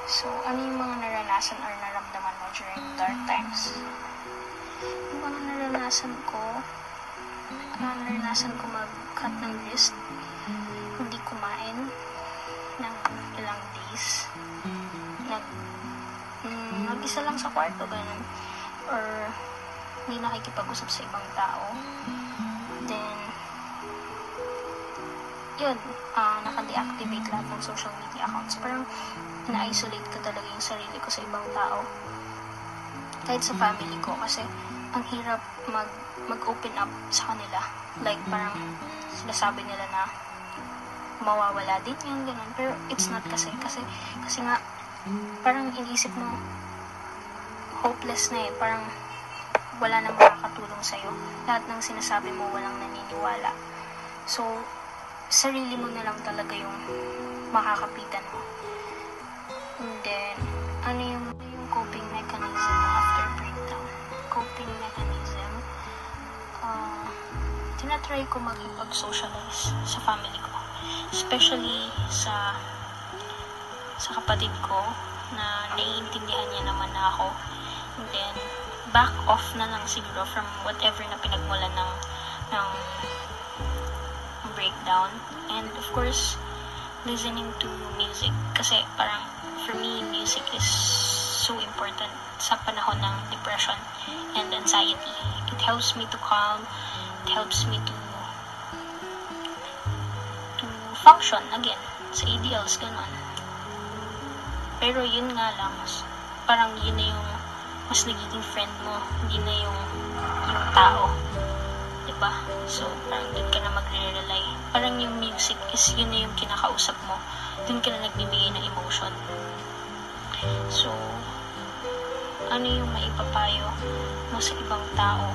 So, ano yung mga naranasan or naramdaman mo during dark times? Yung mga naranasan ko mag-cut ng list, hindi kumain ng ilang days, mag-isa lang sa kwarto, ganun, or hindi nakikipag-usap sa ibang tao. Then, yun, naka-deactivate lahat ng social media accounts. Parang na-isolate ko talaga yung sarili ko sa ibang tao. Kahit sa family ko, kasi ang hirap mag-open up sa kanila. Like, parang sinasabi nila na mawawala din yan, ganun. Pero it's not kasi nga, parang iniisip mo, hopeless na eh. Parang wala nang makakatulong sa'yo. Lahat ng sinasabi mo, walang naniniwala. So, sarili mo na lang talaga yung makakapitan mo. And then, ano yung coping mechanism after breakdown? Coping mechanism, tinatry ko makipag-socialize sa family ko. Especially sa kapatid ko na naiintindihan niya naman na ako. And then, back off na lang siguro from whatever na pinagmulan ng breakdown. And of course, listening to music. Kasi parang, for me, music is so important sa panahon ng depression and anxiety. It helps me to calm. It helps me to function again sa ideals, ganun. Pero yun nga lang, parang yun na yung mas nagiging friend mo, hindi na yung tao. Diba? So, parang dun ka na magre-rely. Parang yung music is yun na yung kinakausap mo. Dun ka na nagbibigay ng emotion. So, ano yung maipapayo mo sa ibang tao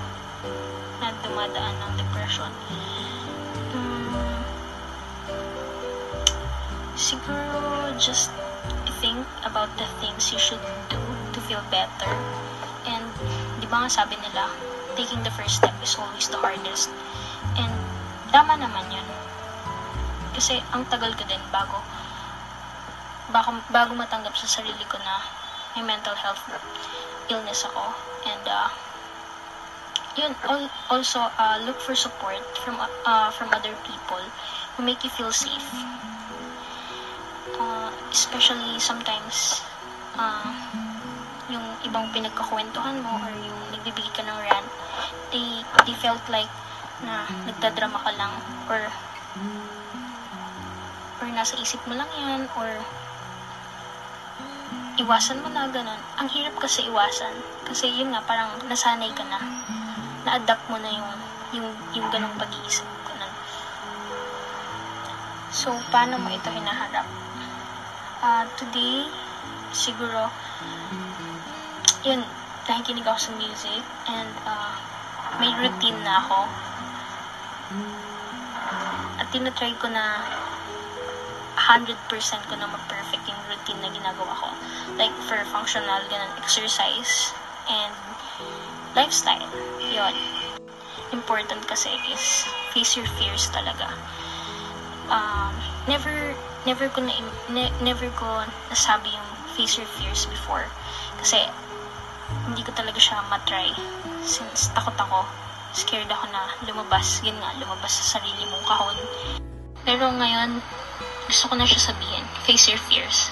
na dumadaan ng depression? Siguro, just think about the things you should do to feel better. And, di ba nga sabi nila, taking the first step is always the hardest. And, tama naman yun. Kasi, ang tagal ko din bago matanggap sa sarili ko na may mental health illness ako. And, yun, also, look for support from other people who make you feel safe. Especially sometimes, yung ibang pinagkakwentuhan mo or yung nagbibigay ka ng rant, they felt like na nagdadrama ka lang or nasa isip mo lang yan or iwasan mo na, ganun. Ang hirap kasi iwasan kasi yun nga, parang nasanay ka na, na-adapt mo na yung ganung pag-iisip, ganun. So, paano mo ito hinaharap? Today, siguro, yun, nakikinig ako sa music and may routine na ako. At tinatry ko na 100% ko na ma-perfect yung routine na ginagawa ko. Like, for functional, ganun, exercise and lifestyle. Yun. Important kasi is face your fears talaga. Never ko nasabi yung face your fears before. Kasi, hindi ko talaga siya matry. Since takot ako, scared ako na lumabas. Yun nga, lumabas sa sarili mong kahon. Pero ngayon, gusto ko na siya sabihin. Face your fears.